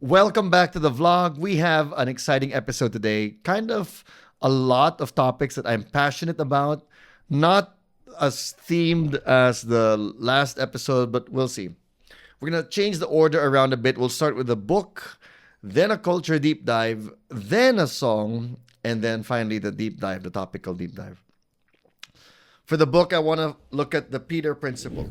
Welcome back to the vlog. We have an exciting episode today. Kind of a lot of topics that I'm passionate about. Not as themed as the last episode, but we'll see. We're going to change the order around a bit. We'll start with a book, then a culture deep dive, then a song, and then finally the deep dive, the topical deep dive. For the book, I want to look at the Peter Principle.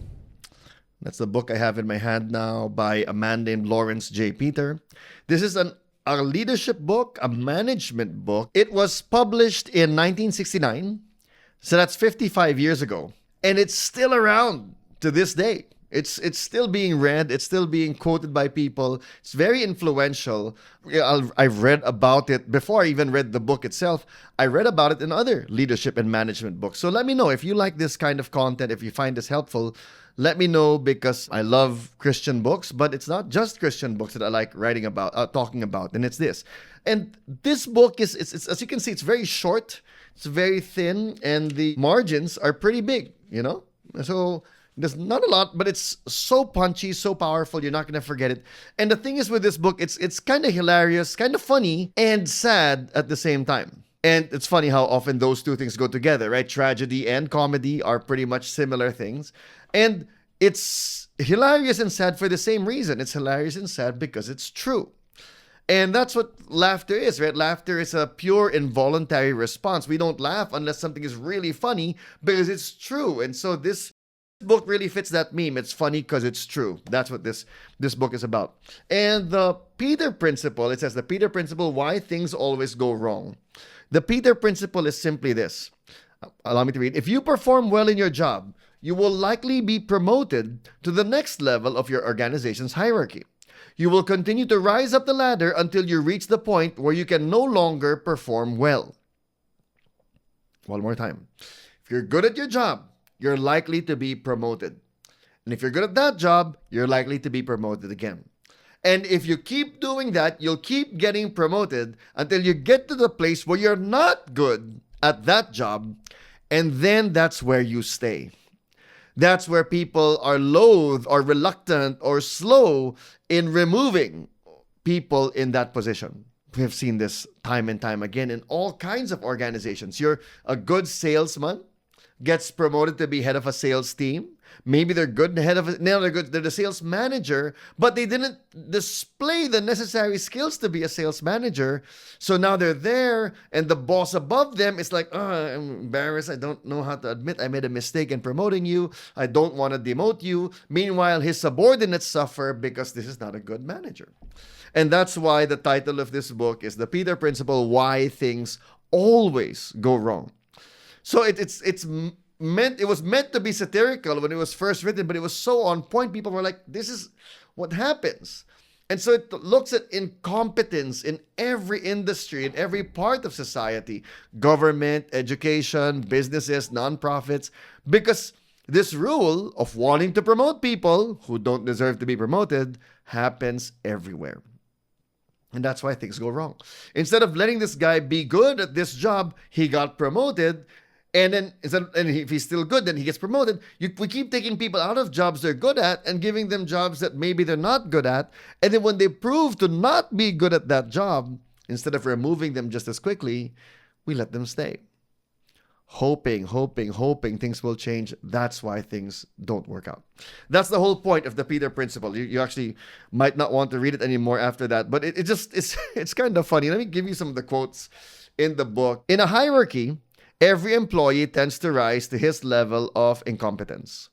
That's the book I have in my hand now by a man named Laurence J. Peter. This is a leadership book, a management book. It was published in 1969, so that's 55 years ago. And it's still around to this day. It's still being read. It's still being quoted by people. It's very influential. I've read about it before I even read the book itself. I read about it in other leadership and management books. So let me know if you like this kind of content, if you find this helpful. Let me know, because I love Christian books, but it's not just Christian books that I like writing about, talking about, and it's this. And this book is, it's as you can see, it's very short, it's very thin, and the margins are pretty big, So there's not a lot, but it's so punchy, so powerful, you're not going to forget it. And the thing is with this book, it's kind of hilarious, kind of funny, and sad at the same time. And it's funny how often those two things go together, right? Tragedy and comedy are pretty much similar things. And it's hilarious and sad for the same reason. It's hilarious and sad because it's true. And that's what laughter is, right? Laughter is a pure involuntary response. We don't laugh unless something is really funny because it's true. And so this book really fits that meme. It's funny because it's true. That's what this book is about. And the Peter Principle, it says the Peter Principle, why things always go wrong. The Peter Principle is simply this. Allow me to read. If you perform well in your job, you will likely be promoted to the next level of your organization's hierarchy. You will continue to rise up the ladder until you reach the point where you can no longer perform well. One more time. If you're good at your job, you're likely to be promoted. And if you're good at that job, you're likely to be promoted again. And if you keep doing that, you'll keep getting promoted until you get to the place where you're not good at that job. And then that's where you stay. That's where people are loath or reluctant or slow in removing people in that position. We have seen this time and time again in all kinds of organizations. You're a good salesman, gets promoted to be head of a sales team. Maybe they're good head of they're the sales manager, but they didn't display the necessary skills to be a sales manager. So now they're there, and the boss above them is like, I'm embarrassed. I don't know how to admit I made a mistake in promoting you. I don't want to demote you. Meanwhile, his subordinates suffer because this is not a good manager. And that's why the title of this book is The Peter Principle, Why Things Always Go Wrong. So it was meant to be satirical when it was first written, but it was so on point. People were like, this is what happens. And so it looks at incompetence in every industry, in every part of society, government, education, businesses, nonprofits, because this rule of wanting to promote people who don't deserve to be promoted happens everywhere. And that's why things go wrong. Instead of letting this guy be good at this job, he got promoted. And then, if he's still good, then he gets promoted. We keep taking people out of jobs they're good at and giving them jobs that maybe they're not good at. And then when they prove to not be good at that job, instead of removing them just as quickly, we let them stay. Hoping things will change. That's why things don't work out. That's the whole point of the Peter Principle. You actually might not want to read it anymore after that, but it's kind of funny. Let me give you some of the quotes in the book. In a hierarchy, every employee tends to rise to his level of incompetence.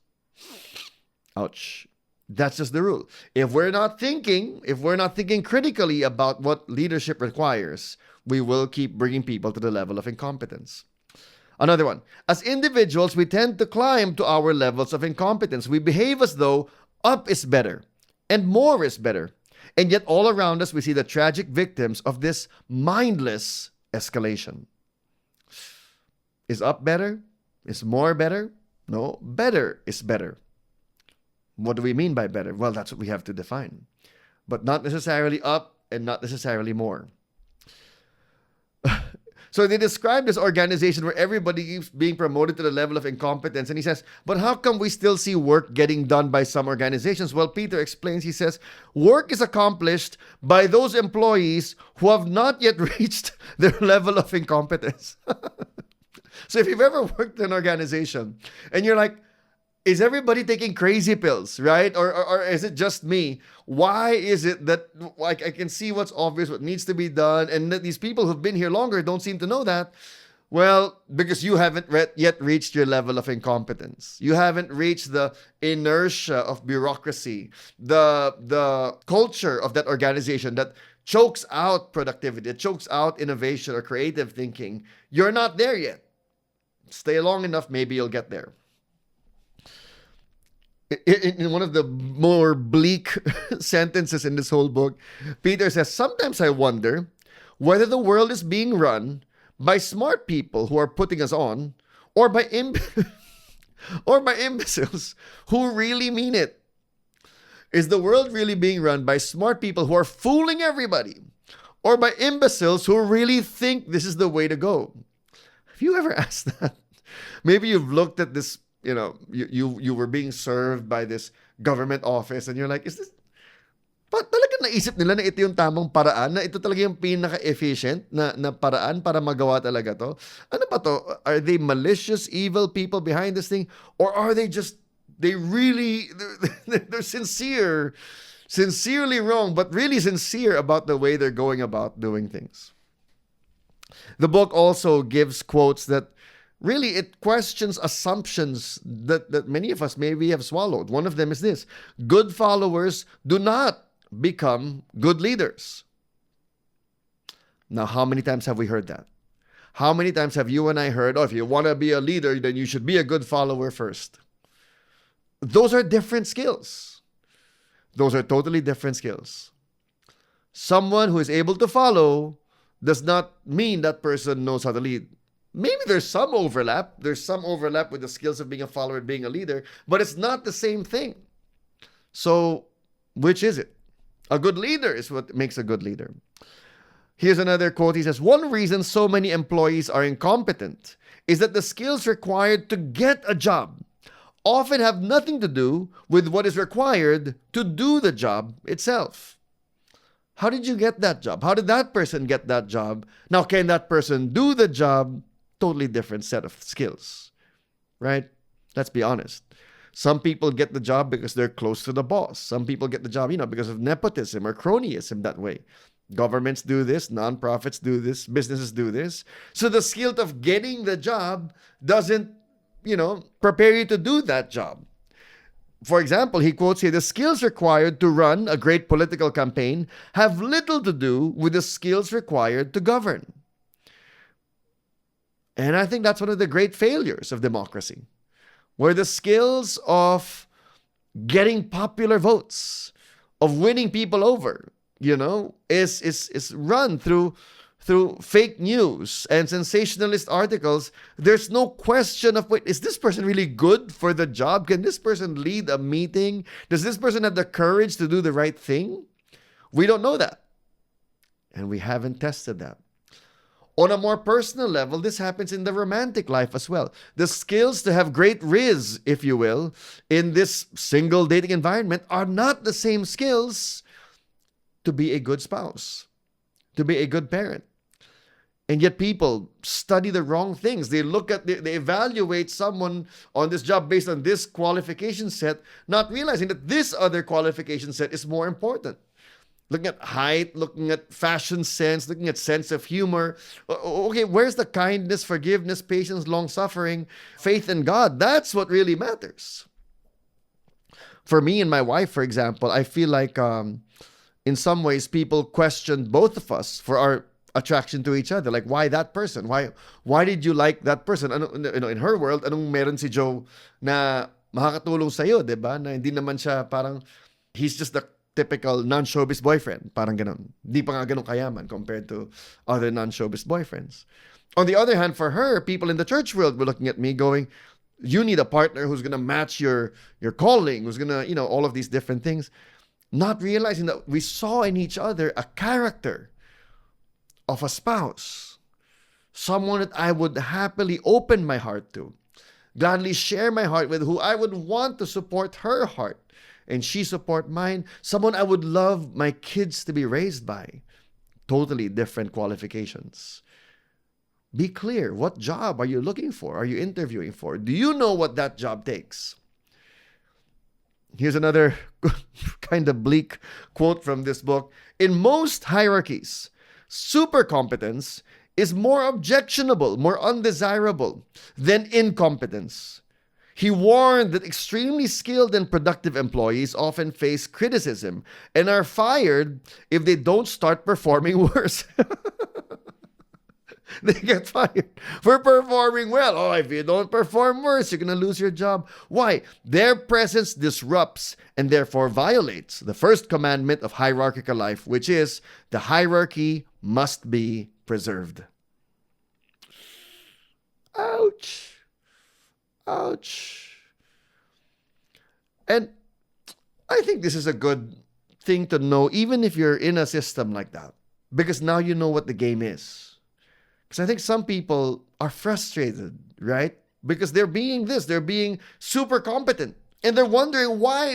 Ouch. That's just the rule. If we're not thinking critically about what leadership requires, we will keep bringing people to the level of incompetence. Another one. As individuals, we tend to climb to our levels of incompetence. We behave as though up is better and more is better. And yet all around us, we see the tragic victims of this mindless escalation. Is up better? Is more better? No, better is better. What do we mean by better? Well, that's what we have to define. But not necessarily up and not necessarily more. So they describe this organization where everybody keeps being promoted to the level of incompetence. And he says, but how come we still see work getting done by some organizations? Well, Peter explains, he says, work is accomplished by those employees who have not yet reached their level of incompetence. So if you've ever worked in an organization and you're like, is everybody taking crazy pills, right? Or is it just me? Why is it that like I can see what's obvious, what needs to be done, and that these people who've been here longer don't seem to know that? Well, because you haven't yet reached your level of incompetence. You haven't reached the inertia of bureaucracy, the culture of that organization that chokes out productivity, that chokes out innovation or creative thinking. You're not there yet. Stay long enough, maybe you'll get there. In one of the more bleak sentences in this whole book, Peter says, sometimes I wonder whether the world is being run by smart people who are putting us on, or by or by imbeciles who really mean it. Is the world really being run by smart people who are fooling everybody, or by imbeciles who really think this is the way to go? Have you ever asked that? Maybe you've looked at this, you were being served by this government office and you're like, is this, talaga naisip nila na ito yung tamang paraan, na ito talaga yung pinaka-efficient na paraan para magawa talaga to? Ano ba to? Are they malicious, evil people behind this thing? Or are they just, they're sincerely wrong, but really sincere about the way they're going about doing things? The book also gives quotes that really it questions assumptions that many of us maybe have swallowed. One of them is this: good followers do not become good leaders. Now, how many times have we heard that? How many times have you and I heard, if you want to be a leader, then you should be a good follower first? Those are different skills. Those are totally different skills. Someone who is able to follow does not mean that person knows how to lead. Maybe there's some overlap. There's some overlap with the skills of being a follower and being a leader, but it's not the same thing. So, which is it? A good leader is what makes a good leader. Here's another quote. He says, one reason so many employees are incompetent is that the skills required to get a job often have nothing to do with what is required to do the job itself. How did you get that job? How did that person get that job? Now, can that person do the job? Totally different set of skills, right? Let's be honest. Some people get the job because they're close to the boss. Some people get the job, because of nepotism or cronyism that way. Governments do this, nonprofits do this, businesses do this. So the skill of getting the job doesn't, prepare you to do that job. For example, he quotes here, the skills required to run a great political campaign have little to do with the skills required to govern. And I think that's one of the great failures of democracy, where the skills of getting popular votes, of winning people over, is run through fake news and sensationalist articles. There's no question of, is this person really good for the job? Can this person lead a meeting? Does this person have the courage to do the right thing? We don't know that. And we haven't tested that. On a more personal level, this happens in the romantic life as well. The skills to have great riz, if you will, in this single dating environment are not the same skills to be a good spouse, to be a good parent. And yet people study the wrong things. They evaluate someone on this job based on this qualification set, not realizing that this other qualification set is more important. Looking at height, looking at fashion sense, looking at sense of humor. Okay, where's the kindness, forgiveness, patience, long-suffering, faith in God? That's what really matters. For me and my wife, for example, I feel like in some ways people questioned both of us for our attraction to each other. Like, why that person? Why did you like that person? In her world, anong meron si Joe na makakatulong sa'yo, diba? Na hindi naman siya parang, he's just the typical non-showbiz boyfriend. Parang ganun. Di pa nga ganun kayaman compared to other non-showbiz boyfriends. On the other hand, for her, people in the church world were looking at me going, you need a partner who's going to match your calling, who's going to, all of these different things. Not realizing that we saw in each other a character of a spouse. someone that I would happily open my heart to, gladly share my heart with, who I would want to support her heart and she support mine, someone I would love my kids to be raised by. Totally different qualifications. Be clear. What job are you looking for? Are you interviewing for? Do you know what that job takes? Here's another kind of bleak quote from this book. In most hierarchies, supercompetence is more objectionable, more undesirable than incompetence. He warned that extremely skilled and productive employees often face criticism and are fired if they don't start performing worse. They get fired for performing well. Oh, if you don't perform worse, you're going to lose your job. Why? Their presence disrupts and therefore violates the first commandment of hierarchical life, which is the hierarchy must be preserved. Ouch. Ouch. And I think this is a good thing to know, even if you're in a system like that, because now you know what the game is. Because I think some people are frustrated, right? Because they're being super competent. And they're wondering, why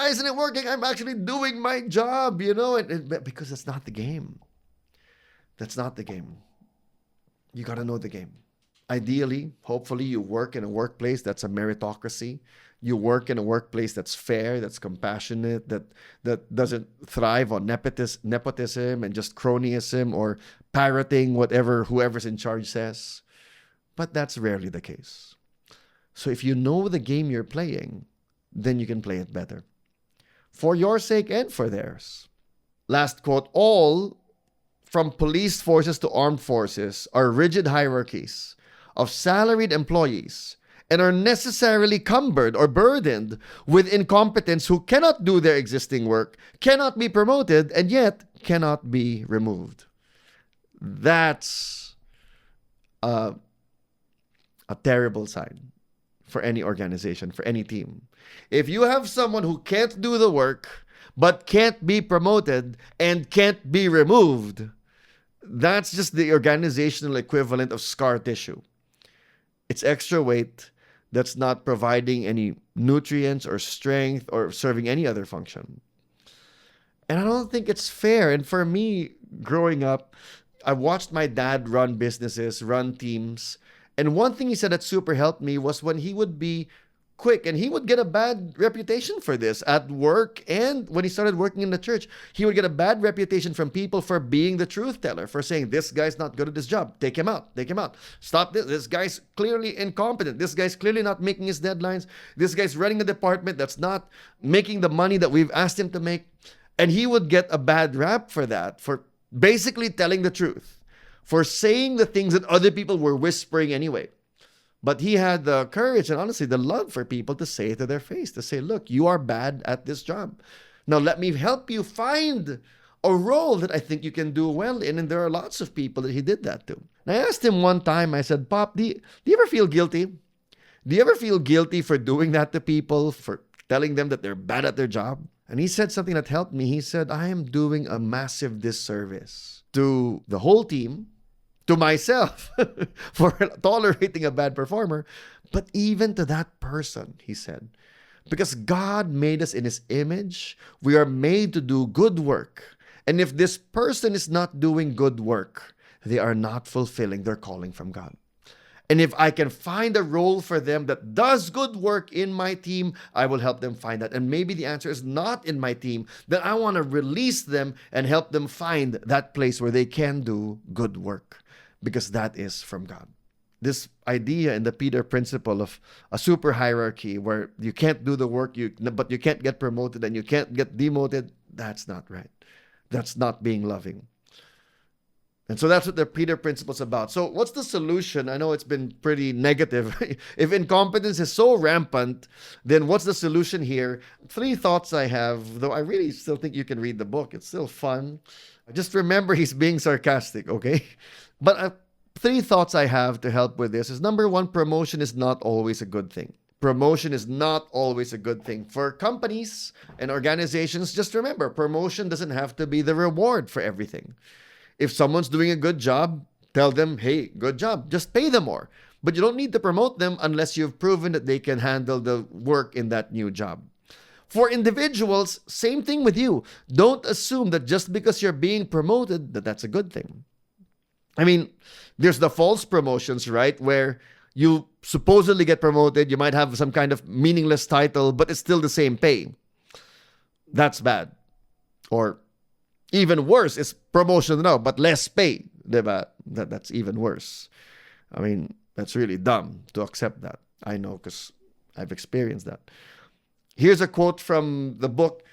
isn't it working? I'm actually doing my job, because that's not the game. That's not the game. You got to know the game. Ideally, hopefully, you work in a workplace that's a meritocracy. You work in a workplace that's fair, that's compassionate, that doesn't thrive on nepotism and just cronyism or parroting whatever whoever's in charge says. But that's rarely the case. So if you know the game you're playing, then you can play it better. For your sake and for theirs. Last quote, all, from police forces to armed forces, are rigid hierarchies of salaried employees and are necessarily cumbered or burdened with incompetence who cannot do their existing work, cannot be promoted, and yet cannot be removed. That's a terrible sign for any organization, for any team. If you have someone who can't do the work, but can't be promoted and can't be removed, that's just the organizational equivalent of scar tissue. It's extra weight that's not providing any nutrients or strength or serving any other function. And I don't think it's fair. And for me, growing up, I watched my dad run businesses, run teams. And one thing he said that super helped me was when he would be quick, and he would get a bad reputation for this at work, and when he started working in the church, he would get a bad reputation from people for being the truth teller, for saying, this guy's not good at this job, take him out, stop this guy's clearly incompetent, this guy's clearly not making his deadlines, this guy's running a department that's not making the money that we've asked him to make. And he would get a bad rap for that, for basically telling the truth, for saying the things that other people were whispering anyway. But he had the courage and honestly the love for people to say it to their face, to say, look, you are bad at this job. Now let me help you find a role that I think you can do well in. And there are lots of people that he did that to. And I asked him one time, I said, Pop, do you ever feel guilty? Do you ever feel guilty for doing that to people, for telling them that they're bad at their job? And he said something that helped me. He said, I am doing a massive disservice to the whole team, to myself for tolerating a bad performer, but even to that person, he said. Because God made us in His image, we are made to do good work. And if this person is not doing good work, they are not fulfilling their calling from God. And if I can find a role for them that does good work in my team, I will help them find that. And maybe the answer is not in my team, then I want to release them and help them find that place where they can do good work, because that is from God. This idea in the Peter principle of a super hierarchy where you can't do the work, but you can't get promoted and you can't get demoted, that's not right. That's not being loving. And so that's what the Peter principle is about. So what's the solution? I know it's been pretty negative. If incompetence is so rampant, then what's the solution here? 3 thoughts I have, though I really still think you can read the book. It's still fun. Just remember he's being sarcastic, okay? But 3 thoughts I have to help with this is, number 1, promotion is not always a good thing. Promotion is not always a good thing. For companies and organizations, just remember, promotion doesn't have to be the reward for everything. If someone's doing a good job, Tell them, hey, good job. Just pay them more. But you don't need to promote them unless you've proven that they can handle the work in that new job. For individuals, same thing with you. Don't assume that just because you're being promoted, that that's a good thing. I mean, there's the false promotions, right? Where you supposedly get promoted, you might have some kind of meaningless title, but it's still the same pay. That's bad. Or even worse, it's promotion now, but less pay. Diba? That's even worse. I mean, that's really dumb to accept that. I know because I've experienced that. Here's a quote from the book.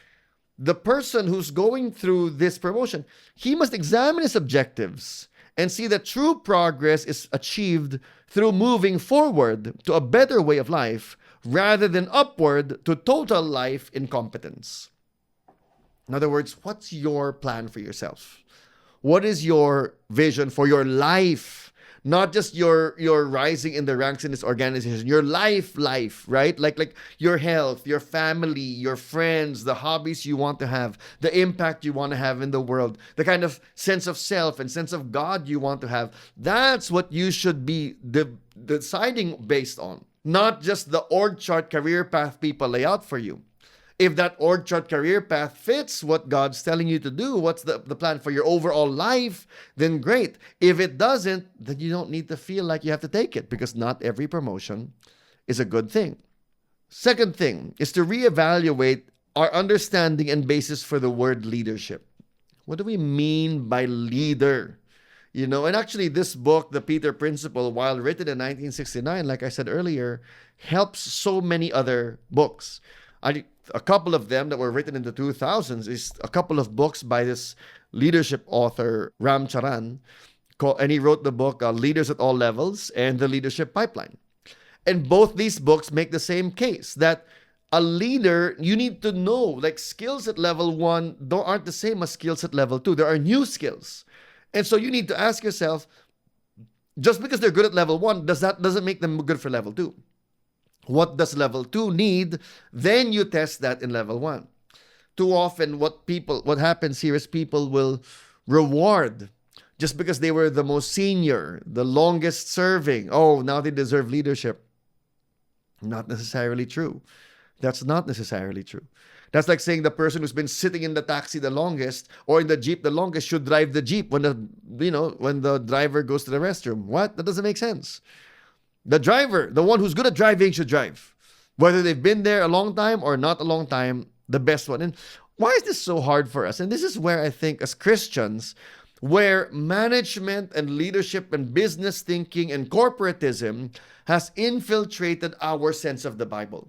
The person who's going through this promotion, he must examine his objectives and see that true progress is achieved through moving forward to a better way of life rather than upward to total life incompetence. In other words, what's your plan for yourself? What is your vision for your life? Not just your rising in the ranks in this organization, your life, right? Like your health, your family, your friends, the hobbies you want to have, the impact you want to have in the world, the kind of sense of self and sense of God you want to have. That's what you should be deciding based on, not just the org chart career path people lay out for you. If that org chart career path fits what God's telling you to do, what's the plan for your overall life, then great. If it doesn't, then you don't need to feel like you have to take it, because not every promotion is a good thing. Second thing is to reevaluate our understanding and basis for the word leadership. What do we mean by leader? And actually this book, The Peter Principle, while written in 1969, like I said earlier, helps so many other books. A couple of them that were written in the 2000s is a couple of books by this leadership author, Ram Charan, and he wrote the book Leaders at All Levels and The Leadership Pipeline. And both these books make the same case, that a leader, you need to know, like skills at level 1 aren't the same as skills at level 2. There are new skills. And so you need to ask yourself, just because they're good at level 1, doesn't make them good for level 2. What does level 2 need? Then you test that in level 1. Too often what happens here is people will reward just because they were the most senior, the longest serving. Oh, now they deserve leadership. Not necessarily true. That's not necessarily true. That's like saying the person who's been sitting in the taxi the longest or in the jeep the longest should drive the jeep when the driver goes to the restroom. What? That doesn't make sense. The driver, the one who's good at driving, should drive. Whether they've been there a long time or not a long time, the best one. And why is this so hard for us? And this is where I think as Christians, where management and leadership and business thinking and corporatism has infiltrated our sense of the Bible.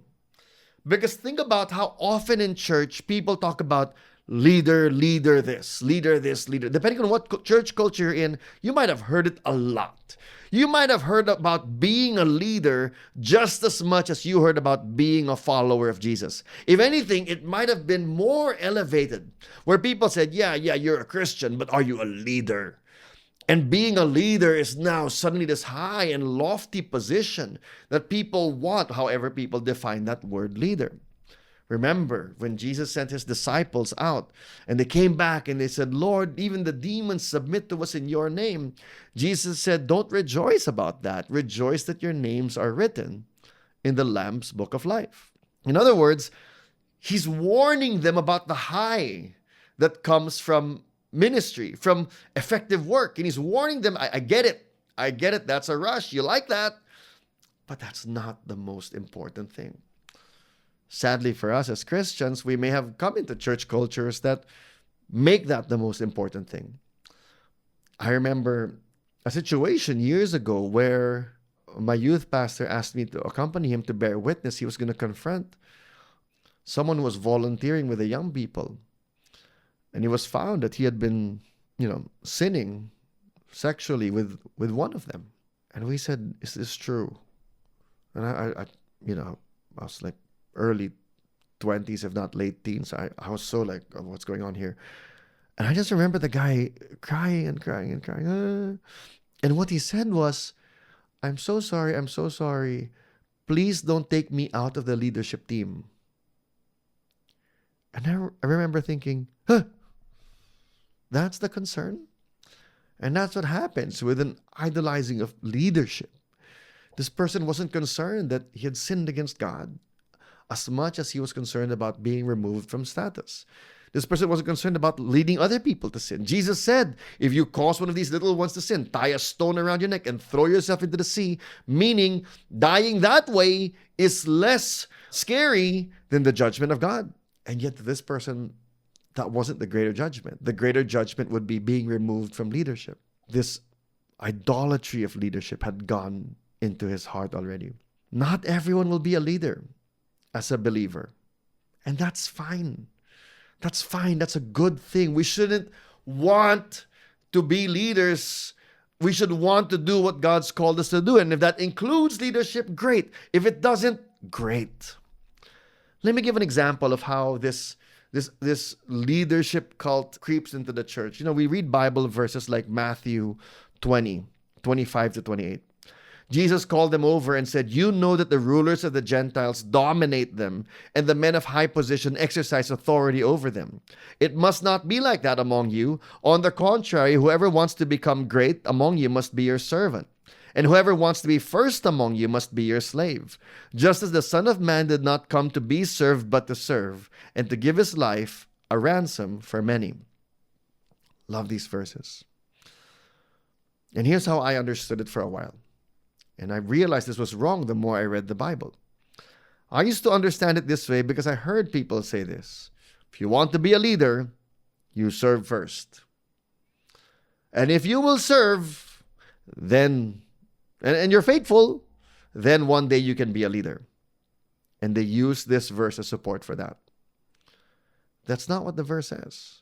Because think about how often in church people talk about leader this, leader. Depending on what church culture you're in, you might have heard it a lot. You might have heard about being a leader just as much as you heard about being a follower of Jesus. If anything, it might have been more elevated, where people said, yeah, you're a Christian, but are you a leader? And being a leader is now suddenly this high and lofty position that people want, however people define that word leader. Remember when Jesus sent his disciples out and they came back and they said, Lord, even the demons submit to us in your name. Jesus said, don't rejoice about that. Rejoice that your names are written in the Lamb's book of life. In other words, he's warning them about the high that comes from ministry, from effective work. And he's warning them, I get it. That's a rush. You like that. But that's not the most important thing. Sadly for us as Christians, we may have come into church cultures that make that the most important thing. I remember a situation years ago where my youth pastor asked me to accompany him to bear witness. He was going to confront someone who was volunteering with the young people. And it was found that he had been, sinning sexually with one of them. And we said, is this true? And I was like, early 20s, if not late teens. I was so like, oh, what's going on here? And I just remember the guy crying. And what he said was, I'm so sorry. Please don't take me out of the leadership team. And I remember thinking, that's the concern? And that's what happens with an idolizing of leadership. This person wasn't concerned that he had sinned against God as much as he was concerned about being removed from status. This person wasn't concerned about leading other people to sin. Jesus said, if you cause one of these little ones to sin, tie a stone around your neck and throw yourself into the sea, meaning dying that way is less scary than the judgment of God. And yet this person, that wasn't the greater judgment. The greater judgment would be being removed from leadership. This idolatry of leadership had gone into his heart already. Not everyone will be a leader as a believer. And that's fine. That's fine. That's a good thing. We shouldn't want to be leaders. We should want to do what God's called us to do. And if that includes leadership, great. If it doesn't, great. Let me give an example of how this leadership cult creeps into the church. We read Bible verses like Matthew 20:25-28. Jesus called them over and said, you know that the rulers of the Gentiles dominate them, and the men of high position exercise authority over them. It must not be like that among you. On the contrary, whoever wants to become great among you must be your servant. And whoever wants to be first among you must be your slave. Just as the Son of Man did not come to be served, but to serve, and to give his life a ransom for many. Love these verses. And here's how I understood it for a while. And I realized this was wrong the more I read the Bible. I used to understand it this way because I heard people say this. If you want to be a leader, you serve first. And if you will serve, then, and you're faithful, then one day you can be a leader. And they use this verse as support for that. That's not what the verse says.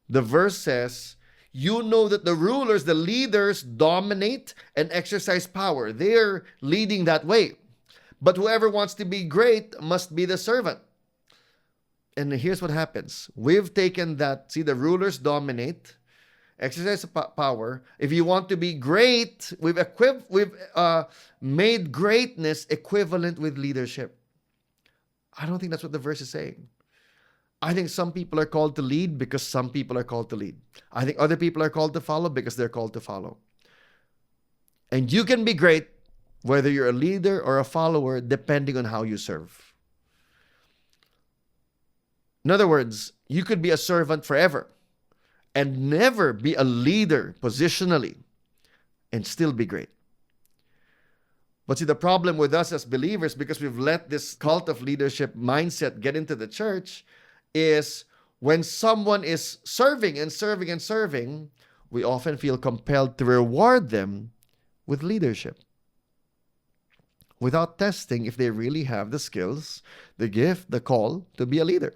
The verse says, you know that the rulers, the leaders, dominate and exercise power. They're leading that way. But whoever wants to be great must be the servant. And here's what happens. We've taken that, see, the rulers dominate, exercise power. If you want to be great, we've made greatness equivalent with leadership. I don't think that's what the verse is saying. I think some people are called to lead because some people are called to lead. I think other people are called to follow because they're called to follow. And you can be great whether you're a leader or a follower, depending on how you serve. In other words, you could be a servant forever and never be a leader positionally and still be great. But see, the problem with us as believers, because we've let this cult of leadership mindset get into the church, is when someone is serving and serving and serving, we often feel compelled to reward them with leadership without testing if they really have the skills, the gift, the call to be a leader.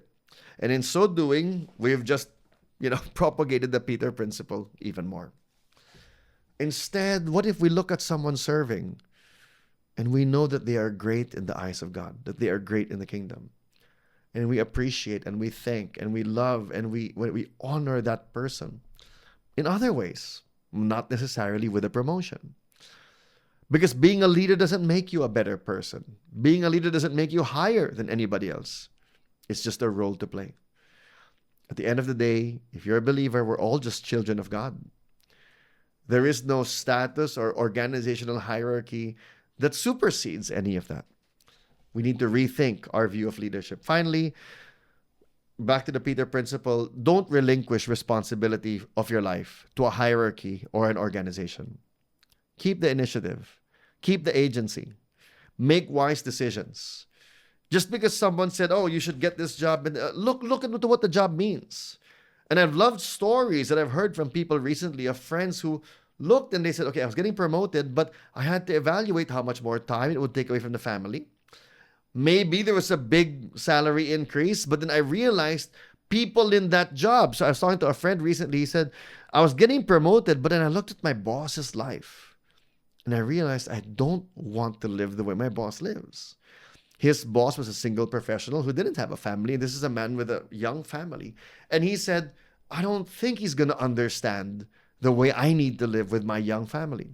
And in so doing, we've just, propagated the Peter principle even more. Instead, what if we look at someone serving and we know that they are great in the eyes of God, that they are great in the kingdom? And we appreciate and we thank and we love and we honor that person in other ways, not necessarily with a promotion. Because being a leader doesn't make you a better person. Being a leader doesn't make you higher than anybody else. It's just a role to play. At the end of the day, if you're a believer, we're all just children of God. There is no status or organizational hierarchy that supersedes any of that. We need to rethink our view of leadership. Finally, back to the Peter principle, don't relinquish responsibility of your life to a hierarchy or an organization. Keep the initiative. Keep the agency. Make wise decisions. Just because someone said, oh, you should get this job, and look into what the job means. And I've loved stories that I've heard from people recently of friends who looked and they said, okay, I was getting promoted, but I had to evaluate how much more time it would take away from the family. Maybe there was a big salary increase, but then I realized people in that job. So I was talking to a friend recently. He said, I was getting promoted, but then I looked at my boss's life and I realized I don't want to live the way my boss lives. His boss was a single professional who didn't have a family. This is a man with a young family. And he said, I don't think he's going to understand the way I need to live with my young family.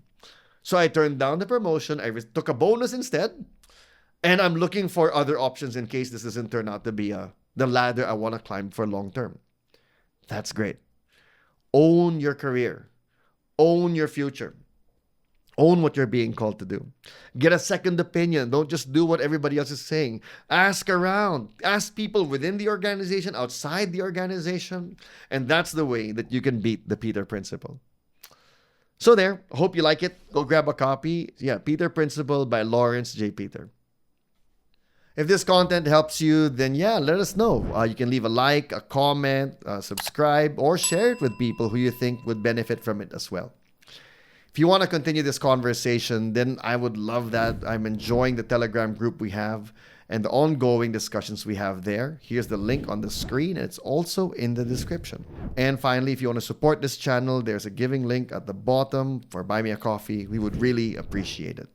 So I turned down the promotion. I took a bonus instead. And I'm looking for other options in case this doesn't turn out to be the ladder I want to climb for long term. That's great. Own your career. Own your future. Own what you're being called to do. Get a second opinion. Don't just do what everybody else is saying. Ask around. Ask people within the organization, outside the organization. And that's the way that you can beat the Peter Principle. So there, hope you like it. Go grab a copy. Yeah, Peter Principle by Laurence J. Peter. If this content helps you, then yeah, let us know. You can leave a like, a comment, subscribe, or share it with people who you think would benefit from it as well. If you want to continue this conversation, then I would love that. I'm enjoying the Telegram group we have and the ongoing discussions we have there. Here's the link on the screen, and it's also in the description. And finally, if you want to support this channel, there's a giving link at the bottom for Buy Me a Coffee. We would really appreciate it.